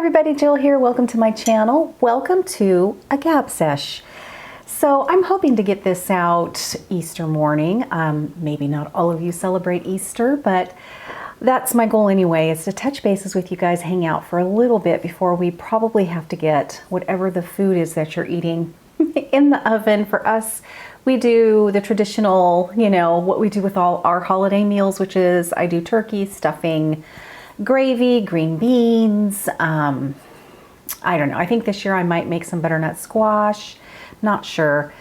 everybody, Jill here. Welcome to my channel. Welcome to a Gab Sesh. So I'm hoping to get this out Easter morning. Maybe not all of you celebrate Easter, but that's my goal anyway, is to touch bases with you guys, hang out for a little bit before we probably have to get whatever the food is that you're eating in the oven. For us, we do the traditional, what we do with all our holiday meals, which is I do turkey, stuffing, gravy, green beans. I don't know. I think this year I might make some butternut squash. Not sure.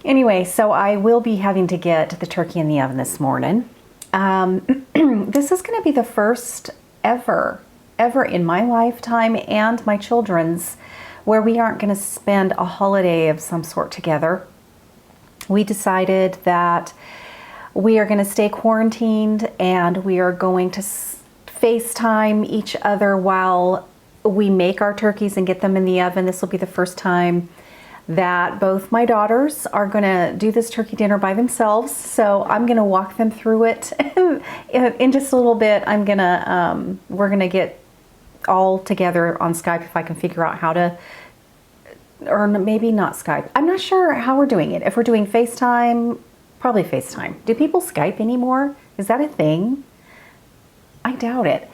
Anyway, so I will be having to get the turkey in the oven this morning. This is going to be the first ever in my lifetime and my children's where we aren't going to spend a holiday of some sort together. We decided that we are going to stay quarantined and we are going to FaceTime each other while we make our turkeys and get them in the oven. This will be the first time that both my daughters are going to do this turkey dinner by themselves. So I'm going to walk them through it in just a little bit. We're going to get all together on Skype if I can figure out how to, or maybe not Skype. I'm not sure how we're doing it. If we're doing FaceTime, probably FaceTime. Do people Skype anymore? Is that a thing? I doubt it.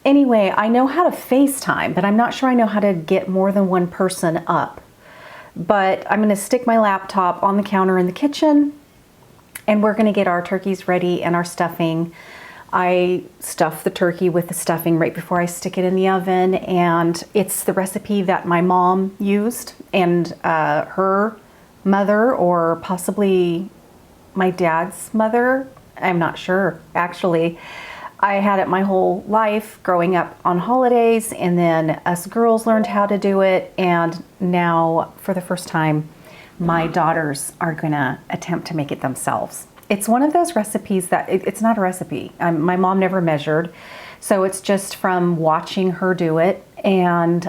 Anyway, I know how to FaceTime, but I'm not sure I know how to get more than one person up. But I'm going to stick my laptop on the counter in the kitchen, and we're going to get our turkeys ready and our stuffing. I stuff the turkey with the stuffing right before I stick it in the oven, and it's the recipe that my mom used, and her mother, or possibly my dad's mother. I'm not sure, actually. I had it my whole life growing up on holidays, and then us girls learned how to do it, and now for the first time my daughters are gonna attempt to make it themselves. It's one of those recipes that it's not a recipe. My mom never measured, so it's just from watching her do it, and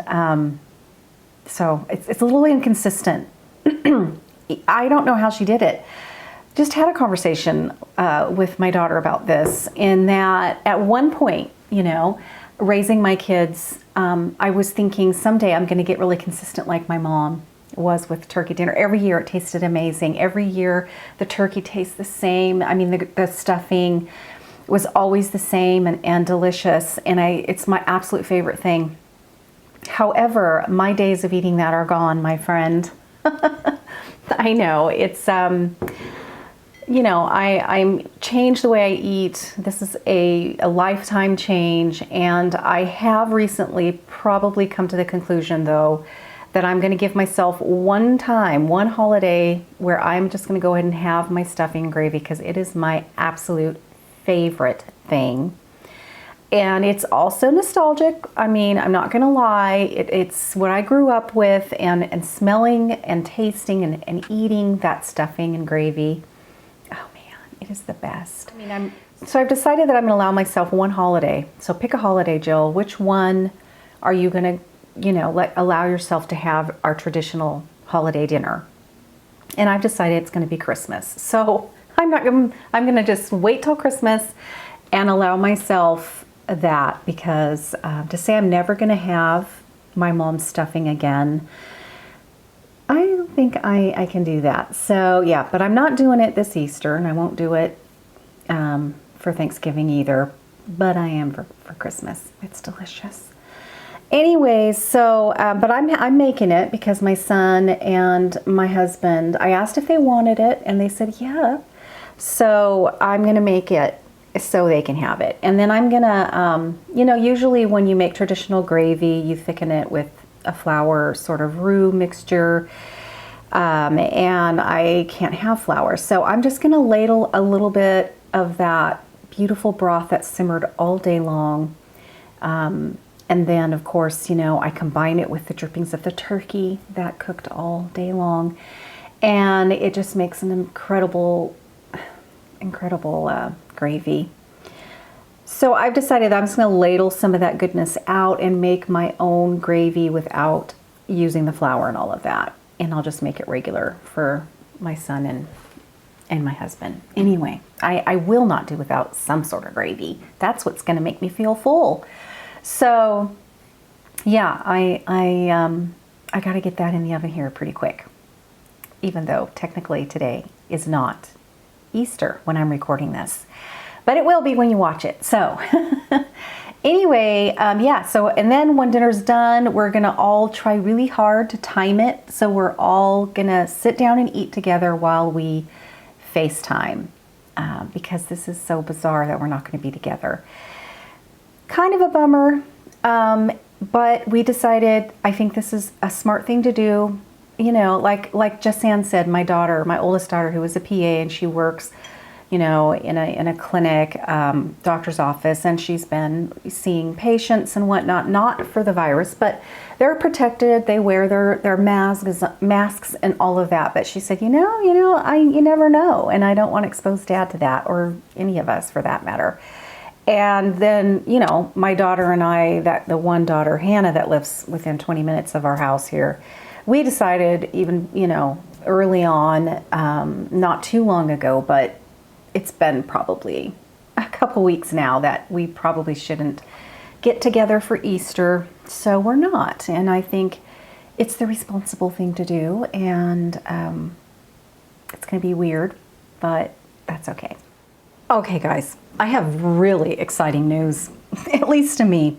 so it's a little inconsistent. I don't know how she did it. Just had a conversation with my daughter about this, in that at one point, raising my kids, I was thinking someday I'm going to get really consistent like my mom was with turkey dinner. Every year it tasted amazing. Every year the turkey tastes the same. I mean, the stuffing was always the same and delicious, and it's my absolute favorite thing. However, my days of eating that are gone, my friend. I know, it's... I changed the way I eat. This is a lifetime change, and I have recently probably come to the conclusion, though, that I'm going to give myself one holiday where I'm just going to go ahead and have my stuffing and gravy, because it is my absolute favorite thing. And it's also nostalgic. I mean, I'm not going to lie. It's what I grew up with, and smelling and tasting and eating that stuffing and gravy. It is the best. So I've decided that I'm going to allow myself one holiday. So pick a holiday, Jill. Which one are you going to, allow yourself to have our traditional holiday dinner? And I've decided it's going to be Christmas. So I'm going to just wait till Christmas and allow myself that, because to say I'm never going to have my mom's stuffing again, I don't think I can do that. So yeah, but I'm not doing it this Easter, and I won't do it for Thanksgiving either, but I am for Christmas. It's delicious. Anyways, so, but I'm making it because my son and my husband, I asked if they wanted it, and they said yeah. So I'm going to make it so they can have it. And then I'm going to, usually when you make traditional gravy, you thicken it with a flour sort of roux mixture, and I can't have flour, so I'm just going to ladle a little bit of that beautiful broth that simmered all day long, and then of course I combine it with the drippings of the turkey that cooked all day long, and it just makes an incredible gravy. So I've decided that I'm just going to ladle some of that goodness out and make my own gravy without using the flour and all of that. And I'll just make it regular for my son and my husband. Anyway, I will not do without some sort of gravy. That's what's going to make me feel full. So yeah, I got to get that in the oven here pretty quick, even though technically today is not Easter when I'm recording this, but it will be when you watch it. So anyway, yeah, so, and then when dinner's done, we're gonna all try really hard to time it. So we're all gonna sit down and eat together while we FaceTime, because this is so bizarre that we're not gonna be together. Kind of a bummer, but we decided, I think this is a smart thing to do. You know, like Jessanne said, my oldest daughter, who is a PA, and she works, you know, in a clinic, doctor's office, and she's been seeing patients and whatnot, not for the virus, but they're protected. They wear their masks and all of that. But she said, you never know, and I don't want to expose Dad to that, or any of us for that matter. And then, you know, my daughter and I, the one daughter, Hannah, that lives within 20 minutes of our house here, we decided even, you know, early on, not too long ago, but it's been probably a couple weeks now, that we probably shouldn't get together for Easter. So we're not. And I think it's the responsible thing to do. And it's going to be weird, but that's okay. Okay, guys, I have really exciting news, at least to me.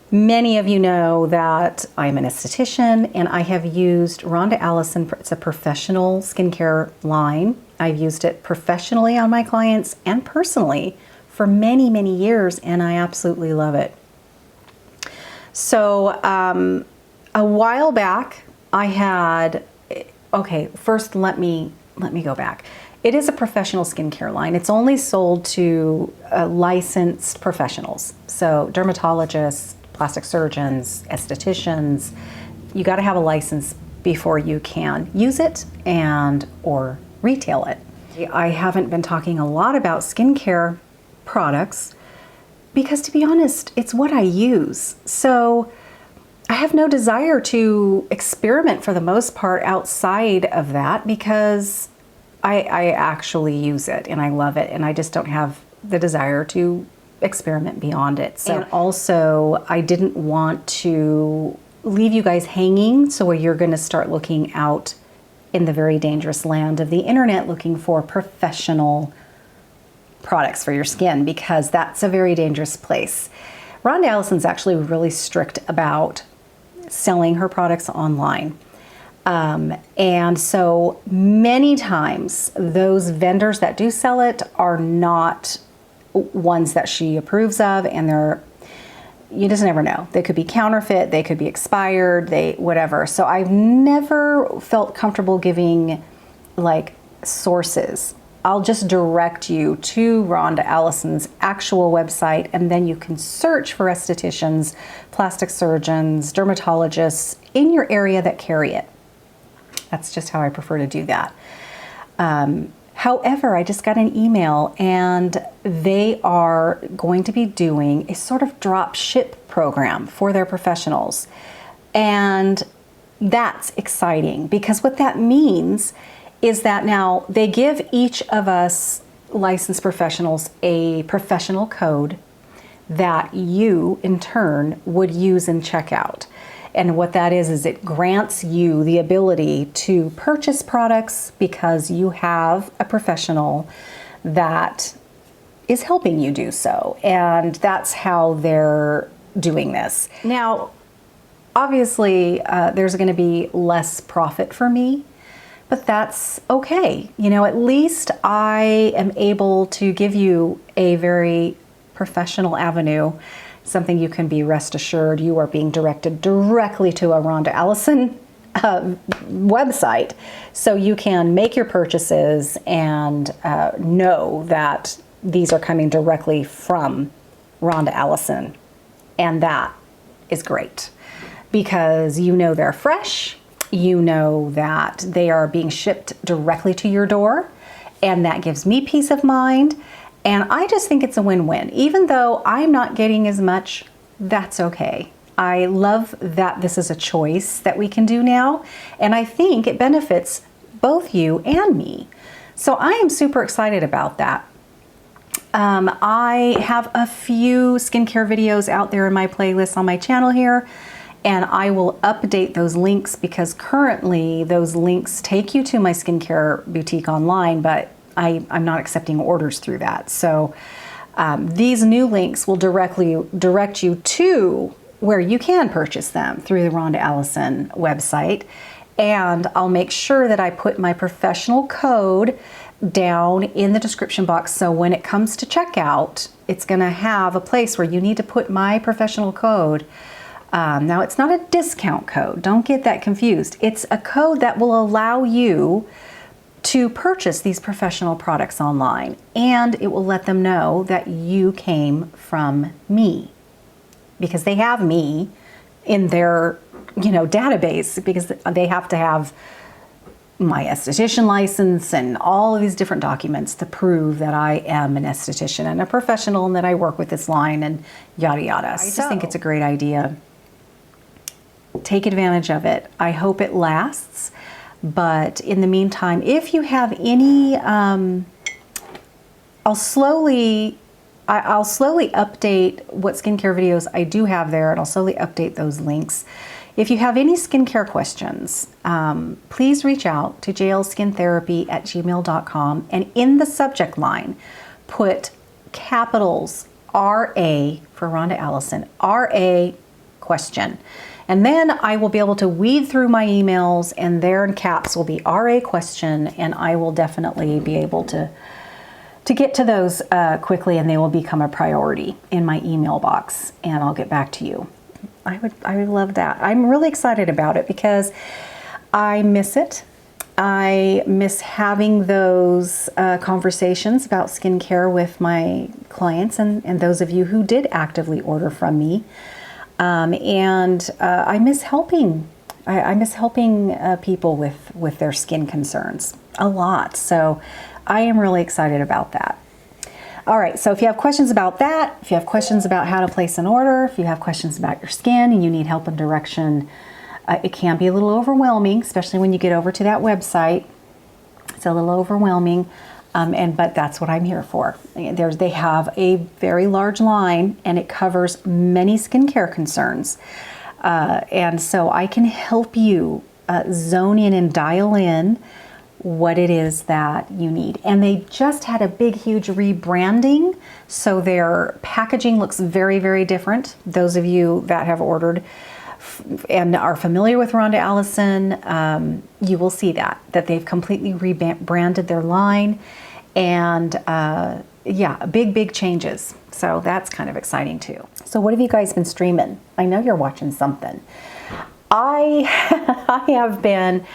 Many of you know that I'm an esthetician, and I have used Rhonda Allison. It's a professional skincare line. I've used it professionally on my clients and personally for many, many years, and I absolutely love it. So a while back, I had, okay, first let me go back. It is a professional skincare line. It's only sold to licensed professionals, so dermatologists, plastic surgeons, estheticians. You got to have a license before you can use it or retail it. I haven't been talking a lot about skincare products because, to be honest, it's what I use. So I have no desire to experiment for the most part outside of that, because I actually use it and I love it, and I just don't have the desire to experiment beyond it. So, and also, I didn't want to leave you guys hanging, so you're going to start looking out in the very dangerous land of the internet looking for professional products for your skin, because that's a very dangerous place. Rhonda Allison's actually really strict about selling her products online. And so many times those vendors that do sell it are not ones that she approves of, and you just never know. They could be counterfeit, they could be expired, whatever. So I've never felt comfortable giving like sources. I'll just direct you to Rhonda Allison's actual website, and then you can search for estheticians, plastic surgeons, dermatologists in your area that carry it. That's just how I prefer to do that. However, I just got an email, and they are going to be doing a sort of drop ship program for their professionals. And that's exciting, because what that means is that now they give each of us licensed professionals a professional code that you in turn would use in checkout. And what that is it grants you the ability to purchase products because you have a professional that is helping you do so. And that's how they're doing this. Now, obviously, there's going to be less profit for me, but that's okay. You know, at least I am able to give you a very professional avenue, something you can be rest assured you are being directed directly to a Rhonda Allison website, so you can make your purchases and know that these are coming directly from Rhonda Allison. And that is great, because you know they're fresh, you know that they are being shipped directly to your door, and that gives me peace of mind. And I just think it's a win-win. Even though I'm not getting as much, that's okay. I love that this is a choice that we can do now, and I think it benefits both you and me. So I am super excited about that. I have a few skincare videos out there in my playlist on my channel here, and I will update those links because currently those links take you to my skincare boutique online, but I'm not accepting orders through that. So these new links will directly direct you to where you can purchase them through the Rhonda Allison website. And I'll make sure that I put my professional code down in the description box. So when it comes to checkout, it's going to have a place where you need to put my professional code. Now, it's not a discount code. Don't get that confused. It's a code that will allow you to purchase these professional products online, and it will let them know that you came from me, because they have me in their, database, because they have to have my esthetician license and all of these different documents to prove that I am an esthetician and a professional and that I work with this line and yada yada. I just think it's a great idea. Take advantage of it. I hope it lasts. But in the meantime, if you have any, I'll slowly update what skincare videos I do have there, and I'll slowly update those links. If you have any skincare questions, please reach out to jlskintherapy@gmail.com, and in the subject line, put capitals RA for Rhonda Allison, RA question. And then I will be able to weed through my emails, and there in caps will be RA question, and I will definitely be able to get to those quickly, and they will become a priority in my email box, and I'll get back to you. I would love that. I'm really excited about it because I miss it. I miss having those conversations about skincare with my clients and those of you who did actively order from me. I miss helping. I miss helping people with their skin concerns a lot. So I am really excited about that. All right, so if you have questions about that, if you have questions about how to place an order, if you have questions about your skin and you need help and direction, it can be a little overwhelming, especially when you get over to that website. It's a little overwhelming. But that's what I'm here for. They have a very large line, and it covers many skincare concerns. And so I can help you zone in and dial in what it is that you need. And they just had a big, huge rebranding. So their packaging looks very, very different. Those of you that have ordered and are familiar with Rhonda Allison, you will see that they've completely rebranded their line. And yeah, big changes. So that's kind of exciting too. So what have you guys been streaming? I know you're watching something. I have been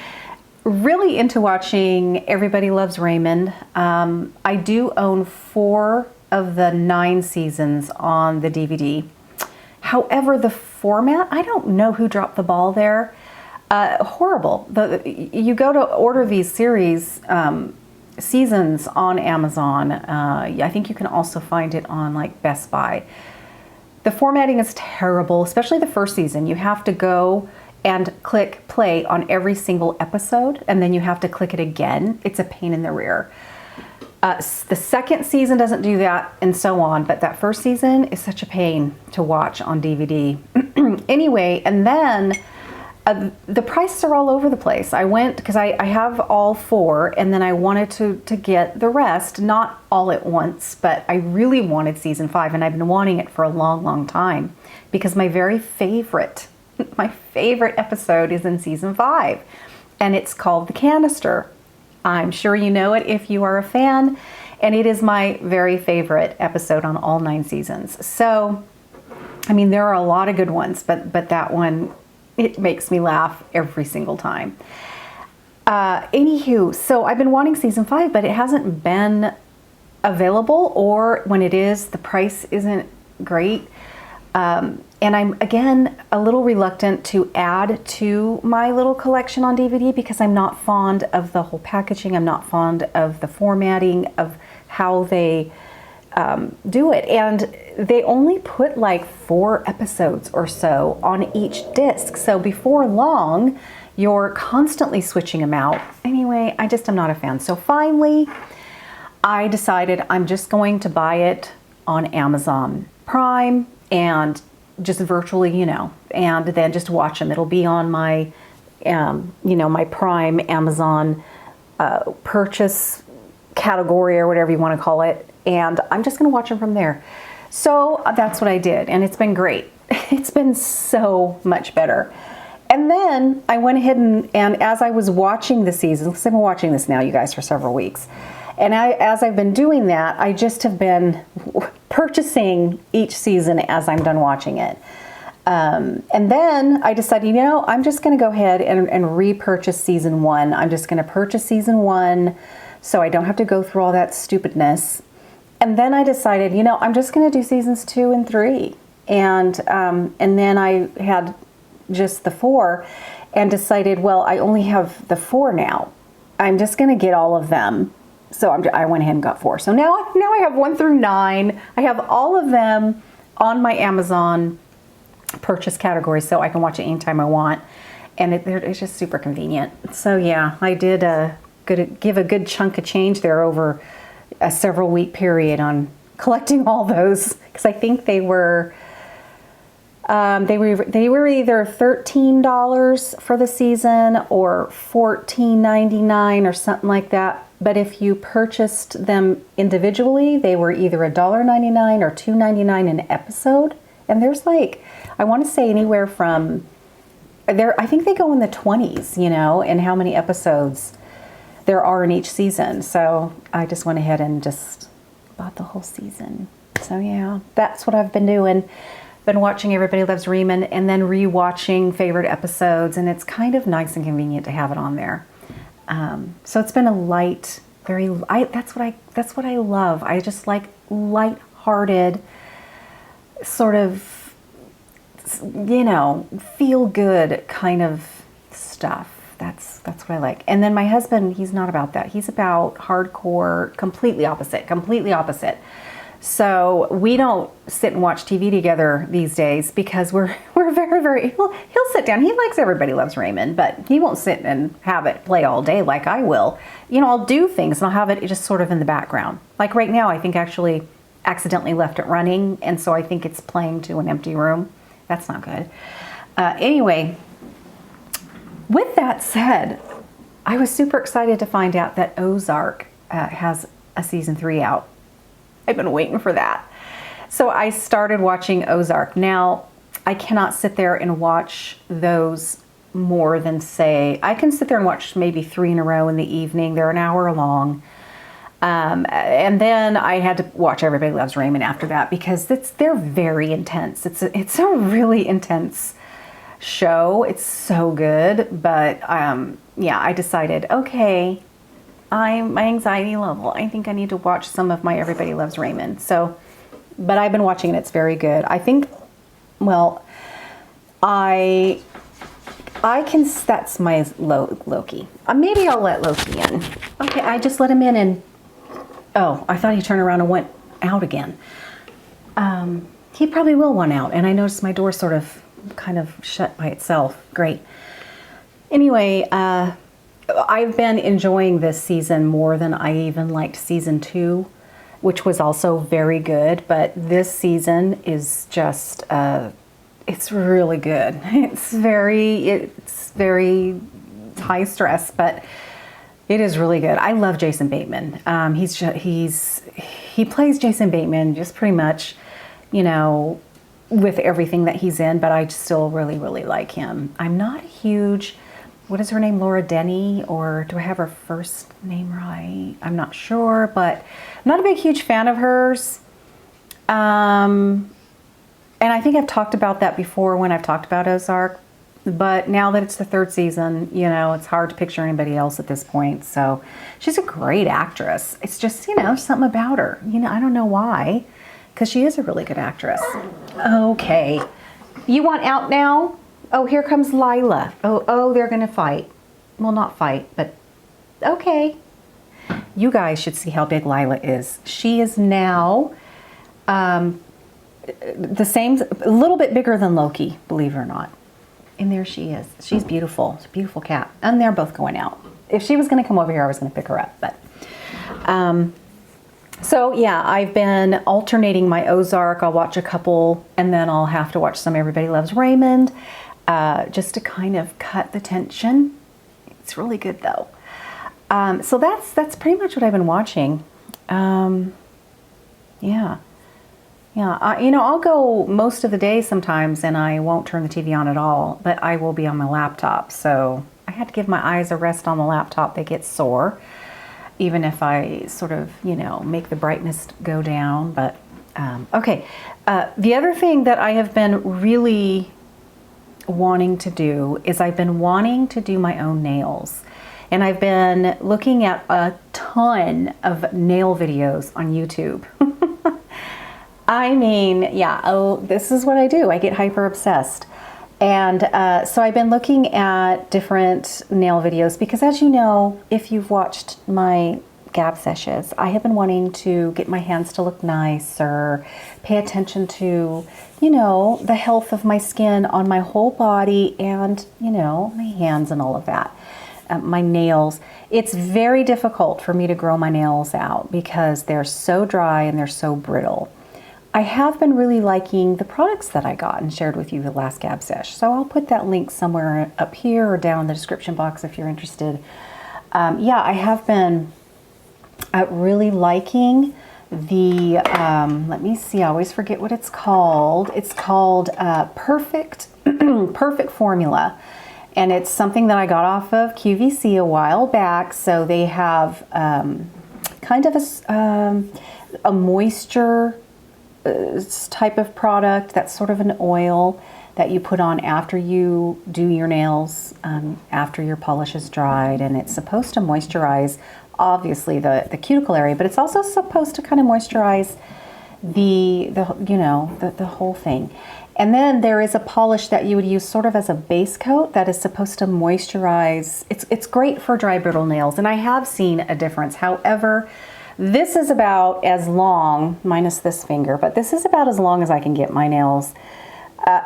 really into watching Everybody Loves Raymond. I do own 4 of the 9 seasons on the DVD. However, the format, I don't know who dropped the ball there. Horrible. You go to order these series, seasons on Amazon. I think you can also find it on like Best Buy. The formatting is terrible, especially the first season. You have to go and click play on every single episode, and then you have to click it again. It's a pain in the rear. The second season doesn't do that, and so on, but that first season is such a pain to watch on DVD. Anyway, and then the prices are all over the place. I went, because I have all 4, and then I wanted to get the rest, not all at once, but I really wanted season 5, and I've been wanting it for a long time, because my very favorite episode is in season 5, and it's called The Canister. I'm sure you know it if you are a fan, and it is my very favorite episode on all 9 seasons. So, I mean, there are a lot of good ones, but that one, it makes me laugh every single time. Anywho, so I've been wanting season 5, but it hasn't been available, or when it is, the price isn't great. And I'm, again, a little reluctant to add to my little collection on DVD because I'm not fond of the whole packaging. I'm not fond of the formatting of how they do it. And they only put like 4 episodes or so on each disc. So before long, you're constantly switching them out. Anyway, I just am not a fan. So finally, I decided I'm just going to buy it on Amazon Prime and just virtually, and then just watch them. It'll be on my, my Prime Amazon purchase category or whatever you want to call it. And I'm just going to watch them from there. So that's what I did. And it's been great. It's been so much better. And then I went ahead and as I was watching the season, because I've been watching this now, you guys, for several weeks. And as I've been doing that, I just have been purchasing each season as I'm done watching it. And then I decided, I'm just going to go ahead and repurchase season 1. I'm just going to purchase season 1 so I don't have to go through all that stupidness. And then I decided, I'm just going to do seasons 2 and 3. And then I had just the 4 and decided, well, I only have the 4 now. I'm just going to get all of them. So I went ahead and got 4. So now I have 1 through 9. I have all of them on my Amazon purchase category, so I can watch it anytime I want. And it's just super convenient. So yeah, I did give a good chunk of change there over a several week period on collecting all those, because I think they were either $13 for the season or $14.99 or something like that. But if you purchased them individually, they were either $1.99 or $2.99 an episode. And there's I want to say anywhere from there. I think they go in the 20s, and how many episodes there are in each season. So I just went ahead and just bought the whole season. So yeah, that's what I've been doing. Been watching Everybody Loves Raymond and then re-watching favorite episodes, and it's kind of nice and convenient to have it on there. So it's been a light, that's what I love. I just like light-hearted, sort of, feel good kind of stuff. That's what I like. And then my husband, he's not about that. He's about hardcore, completely opposite. So we don't sit and watch TV together these days because we're very, he'll sit down. He likes Everybody Loves Raymond, but he won't sit and have it play all day like I will. I'll do things and I'll have it just sort of in the background. Like right now, I think actually accidentally left it running, and so I think it's playing to an empty room. That's not good. Anyway, with that said, I was super excited to find out that Ozark has a season 3 out. I've been waiting for that. So I started watching Ozark. Now, I cannot sit there and watch those more than, say, I can sit there and watch maybe 3 in a row in the evening. They're an hour long. And then I had to watch Everybody Loves Raymond after that because they're very intense. It's a really intense show. It's so good. But yeah, I decided, okay, my anxiety level, I think I need to watch some of my Everybody Loves Raymond. So, but I've been watching it. It's very good. I think, well, I can, that's my Loki. Maybe I'll let Loki in. Okay, I just let him in and, oh, I thought he turned around and went out again. He probably will want out. And I noticed my door sort of kind of shut by itself. Great. Anyway, I've been enjoying this season more than I even liked season 2, which was also very good. But this season is just, it's really good. It's very high stress, but it is really good. I love Jason Bateman. He plays Jason Bateman just pretty much, with everything that he's in, but I still really, really like him. I'm not a huge, what is her name, Laura Denny, or do I have her first name right? I'm not sure, but I'm not a huge fan of hers. And I think I've talked about that before when I've talked about Ozark, but now that it's the 3rd season, it's hard to picture anybody else at this point. So she's a great actress. It's just, something about her. I don't know why, because she is a really good actress. Okay. You want out now? Oh, here comes Lila. Oh, they're going to fight. Well, not fight, but okay. You guys should see how big Lila is. She is now the same, a little bit bigger than Loki, believe it or not. And there she is. She's beautiful. She's a beautiful cat. And they're both going out. If she was going to come over here, I was going to pick her up. But So yeah, I've been alternating my Ozark. I'll watch a couple and then I'll have to watch some Everybody Loves Raymond, just to kind of cut the tension. It's really good though. So that's pretty much what I've been watching. Yeah. I'll go most of the day sometimes and I won't turn the TV on at all, but I will be on my laptop. So I had to give my eyes a rest on the laptop. They get sore, even if I sort of, make the brightness go down. But okay. The other thing that I have been really wanting to do is I've been wanting to do my own nails. And I've been looking at a ton of nail videos on YouTube. I mean, yeah, this is what I do. I get hyper obsessed. And so I've been looking at different nail videos because, as you know, if you've watched my Gab Seshes, I have been wanting to get my hands to look nice or pay attention to, the health of my skin on my whole body and, my hands and all of that. My nails. It's very difficult for me to grow my nails out because they're so dry and they're so brittle. I have been really liking the products that I got and shared with you the last Gab Sesh. So I'll put that link somewhere up here or down in the description box if you're interested. I have been really liking the, let me see, I always forget what it's called. It's called Perfect Formula. And it's something that I got off of QVC a while back. So they have kind of a moisture type of product that's sort of an oil that you put on after you do your nails, after your polish is dried. And it's supposed to moisturize, obviously, the cuticle area, but it's also supposed to kind of moisturize the whole thing. And then there is a polish that you would use sort of as a base coat that is supposed to moisturize. It's great for dry, brittle nails, and I have seen a difference. However, this is about as long, minus this finger, but this is about as long as I can get my nails.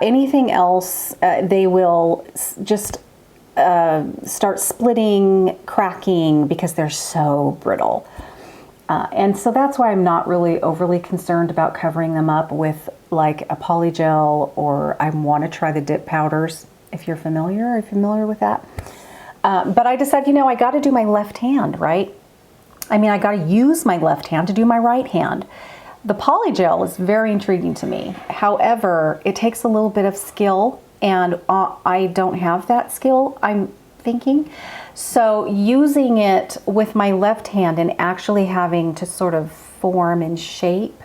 Anything else, they will just start splitting, cracking, because they're so brittle. And so that's why I'm not really overly concerned about covering them up with like a polygel, or I want to try the dip powders, if you're familiar. Are you familiar with that? But I decided, I got to do my left hand, right? I mean, I got to use my left hand to do my right hand. The polygel is very intriguing to me. However, it takes a little bit of skill, and I don't have that skill, I'm thinking. So using it with my left hand and actually having to sort of form and shape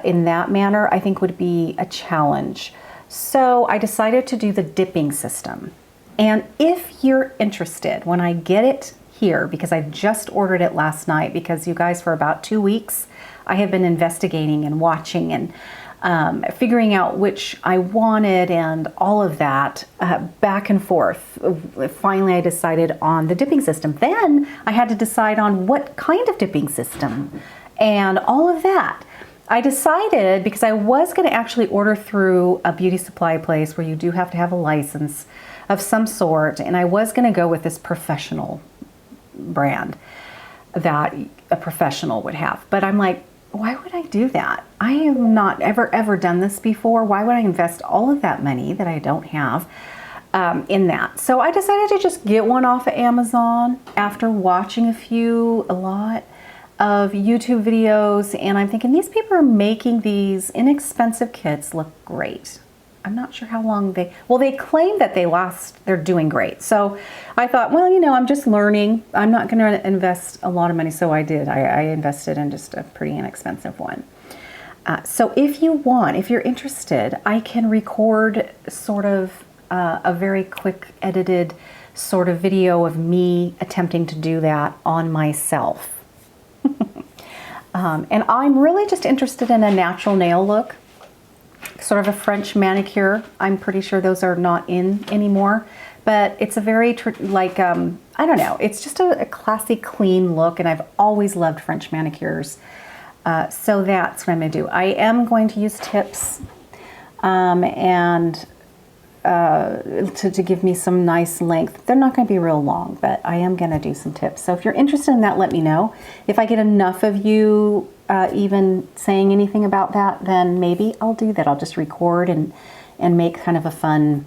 in that manner, I think would be a challenge. So I decided to do the dipping system. And if you're interested, when I get it here, because I just ordered it last night, because you guys, for about 2 weeks, I have been investigating and watching and figuring out which I wanted and all of that, back and forth. Finally, I decided on the dipping system. Then I had to decide on what kind of dipping system and all of that. I decided, because I was going to actually order through a beauty supply place where you do have to have a license of some sort, and I was going to go with this professional brand that a professional would have. But I'm like, why would I do that? I have not ever done this before. Why would I invest all of that money that I don't have in that? So I decided to just get one off of Amazon after watching a lot of YouTube videos, and I'm thinking, these people are making these inexpensive kits look great. I'm not sure how long they claim that they last, they're doing great. So I thought, well, I'm just learning. I'm not going to invest a lot of money. So I did. I invested in just a pretty inexpensive one. So if you're interested, I can record sort of a very quick edited sort of video of me attempting to do that on myself. And I'm really just interested in a natural nail look. Sort of a French manicure. I'm pretty sure those are not in anymore, but it's a very I don't know, it's just a classy, clean look, and I've always loved French manicures. So that's what I'm going to do. I am going to use tips, and to give me some nice length. They're not going to be real long, but I am going to do some tips. So if you're interested in that, let me know. If I get enough of you even saying anything about that, then maybe I'll do that. I'll just record and make kind of a fun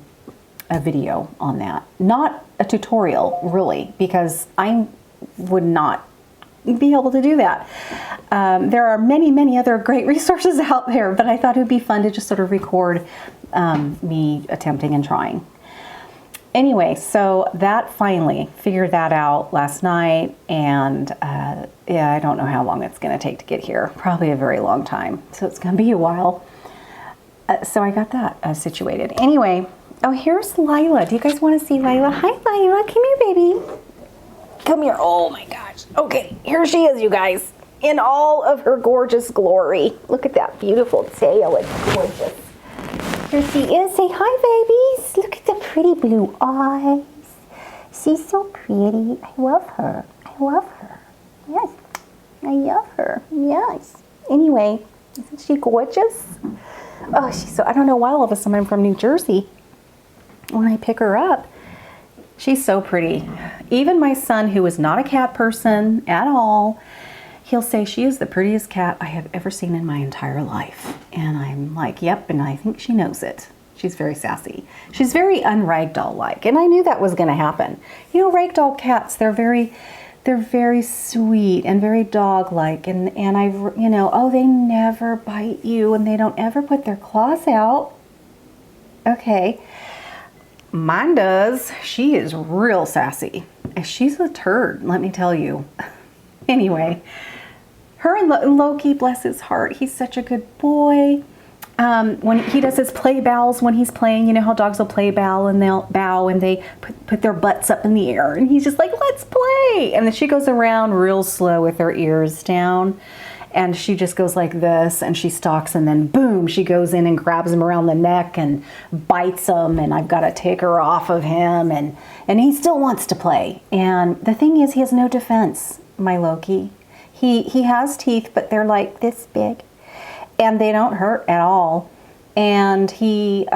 video on that. Not a tutorial, really, because I would not be able to do that. There are many, many other great resources out there, but I thought it would be fun to just sort of record me attempting and trying. Anyway, so that finally figured that out last night, and yeah, I don't know how long it's going to take to get here. Probably a very long time, so it's going to be a while. So I got that situated. Anyway, oh, here's Lila. Do you guys want to see Lila? Hi, Lila. Come here, baby. Come here. Oh my gosh. Okay, here she is, you guys, in all of her gorgeous glory. Look at that beautiful tail. It's gorgeous. Here she is. Say hi, babies. Look at the pretty blue eyes. She's so pretty. I love her. I love her. Yes, I love her. Yes. Anyway, isn't she gorgeous? Oh, she's so, I don't know why all of a sudden I'm from New Jersey. When I pick her up, she's so pretty. Even my son, who is not a cat person at all, he'll say she is the prettiest cat I have ever seen in my entire life. And I'm like, yep, and I think she knows it. She's very sassy. She's very un-ragdoll-like, and I knew that was going to happen. You know, ragdoll cats, they're very sweet and very dog-like, and you know, oh, they never bite you, and they don't ever put their claws out. Okay. Mine does. She is real sassy. She's a turd, let me tell you. Anyway, her and Loki, bless his heart, he's such a good boy. When he does his play bows when he's playing, you know how dogs will play bow and they'll bow and they put their butts up in the air, and he's just like, let's play. And then she goes around real slow with her ears down, and she just goes like this, and she stalks, and then boom, she goes in and grabs him around the neck and bites him, and I've got to take her off of him, and he still wants to play. And the thing is, he has no defense, my Loki. He has teeth, but they're like this big, and they don't hurt at all. And he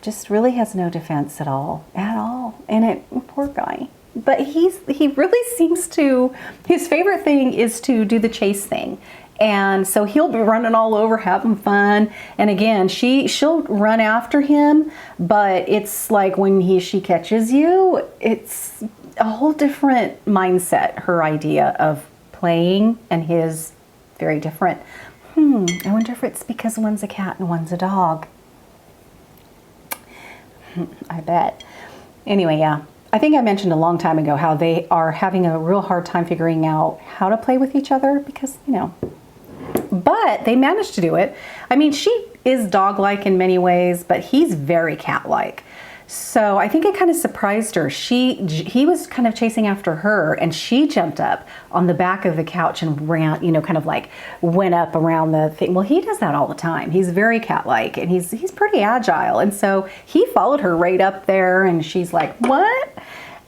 just really has no defense at all. And poor guy. But he really seems to, his favorite thing is to do the chase thing. And so he'll be running all over, having fun. And again, she'll run after him, but it's like when she catches you, it's a whole different mindset, her idea of playing, and his very different. I wonder if it's because one's a cat and one's a dog. I bet. Anyway, yeah. I think I mentioned a long time ago how they are having a real hard time figuring out how to play with each other because, you know, but they managed to do it. I mean, she is dog-like in many ways, but he's very cat-like. So I think it kind of surprised her. He was kind of chasing after her, and she jumped up on the back of the couch and ran, you know, kind of like went up around the thing. Well, he does that all the time. He's very cat-like, and he's pretty agile. And so he followed her right up there, and she's like, what?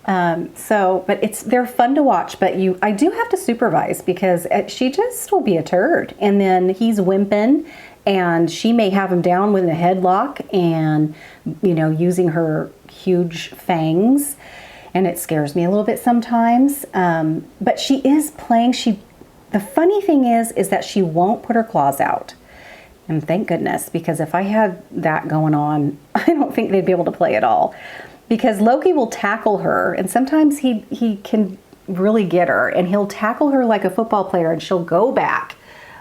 But they're fun to watch, but I do have to supervise because she just will be a turd. And then he's wimping, and she may have him down with a headlock and, you know, using her huge fangs. And it scares me a little bit sometimes. But she is playing. The funny thing is that she won't put her claws out. And thank goodness, because if I had that going on, I don't think they'd be able to play at all. Because Loki will tackle her, and sometimes he can really get her, and he'll tackle her like a football player, and she'll go back.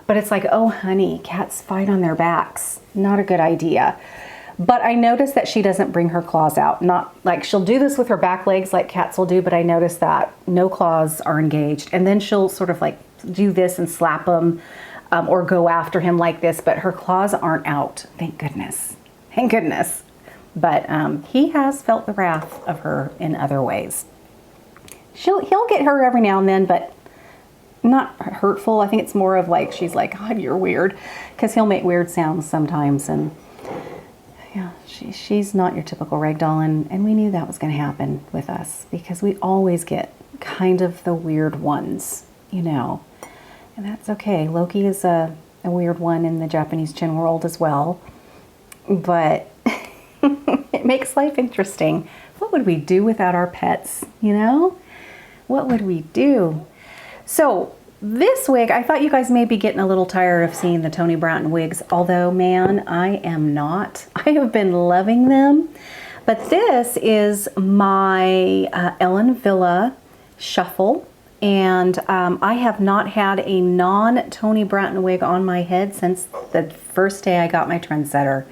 But it's like, oh honey, cats fight on their backs. Not a good idea. But I noticed that she doesn't bring her claws out. Not like she'll do this with her back legs like cats will do, but I noticed that no claws are engaged. And then she'll sort of like do this and slap him or go after him like this, but her claws aren't out. Thank goodness. Thank goodness. But he has felt the wrath of her in other ways. He'll get her every now and then, but not hurtful. I think it's more of like, she's like, God, you're weird. Because he'll make weird sounds sometimes. And yeah, she's not your typical ragdoll. And we knew that was going to happen with us. Because we always get kind of the weird ones, you know. And that's okay. Loki is a weird one in the Japanese chin world as well. But It makes life interesting. What would we do without our pets, you know? What would we do? So this wig, I thought you guys may be getting a little tired of seeing the Toni Broughton wigs, although man, I am not. I have been loving them. But this is my Ellen Wille shuffle, and I have not had a non-Toni Broughton wig on my head since the first day I got my trendsetter.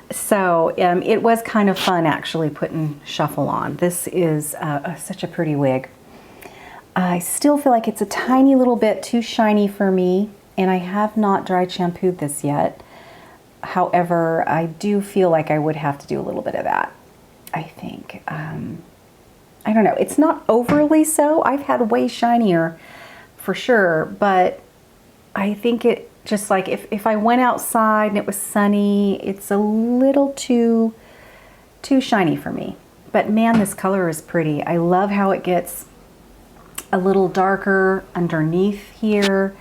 So it was kind of fun actually putting shuffle on. This is such a pretty wig. I still feel like it's a tiny little bit too shiny for me, and I have not dry shampooed this yet. However, I do feel like I would have to do a little bit of that, I think. I don't know, it's not overly so. I've had way shinier for sure, but I think it just like if I went outside and it was sunny, it's a little too shiny for me. But man, this color is pretty. I love how it gets a little darker underneath here,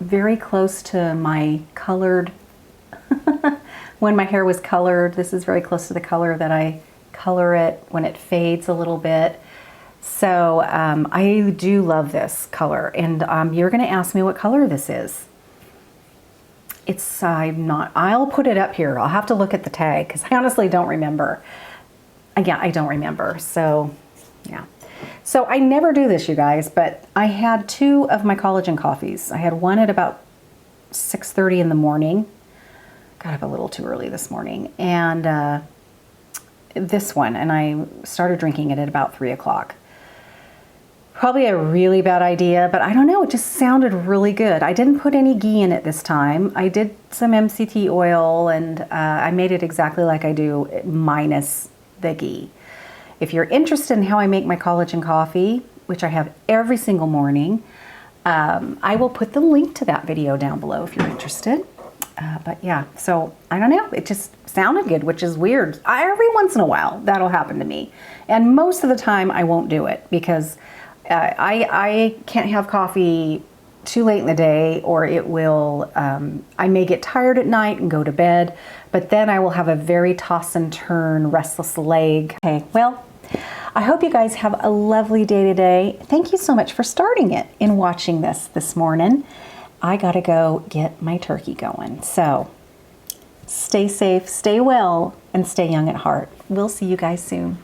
very close to my colored, when my hair was colored. This is very close to the color that I color it when it fades a little bit. So I do love this color, and you're gonna ask me what color this is. I'll put it up here. I'll have to look at the tag because I honestly don't remember. Again, I don't remember, so yeah. So I never do this, you guys, but I had 2 of my collagen coffees. I had one at about 6:30 in the morning. Got up a little too early this morning. And this one, and I started drinking it at about 3 o'clock. Probably a really bad idea, but I don't know, it just sounded really good. I didn't put any ghee in it this time. I did some MCT oil, and I made it exactly like I do, minus the ghee. If you're interested in how I make my collagen coffee, which I have every single morning, I will put the link to that video down below if you're interested. But yeah, so I don't know, it just sounded good, which is weird. Every once in a while, that'll happen to me. And most of the time, I won't do it because I can't have coffee too late in the day, or it will, I may get tired at night and go to bed, but then I will have a very toss and turn, restless leg. Okay, well, I hope you guys have a lovely day today. Thank you so much for starting it and watching this morning. I gotta go get my turkey going. So stay safe, stay well, and stay young at heart. We'll see you guys soon.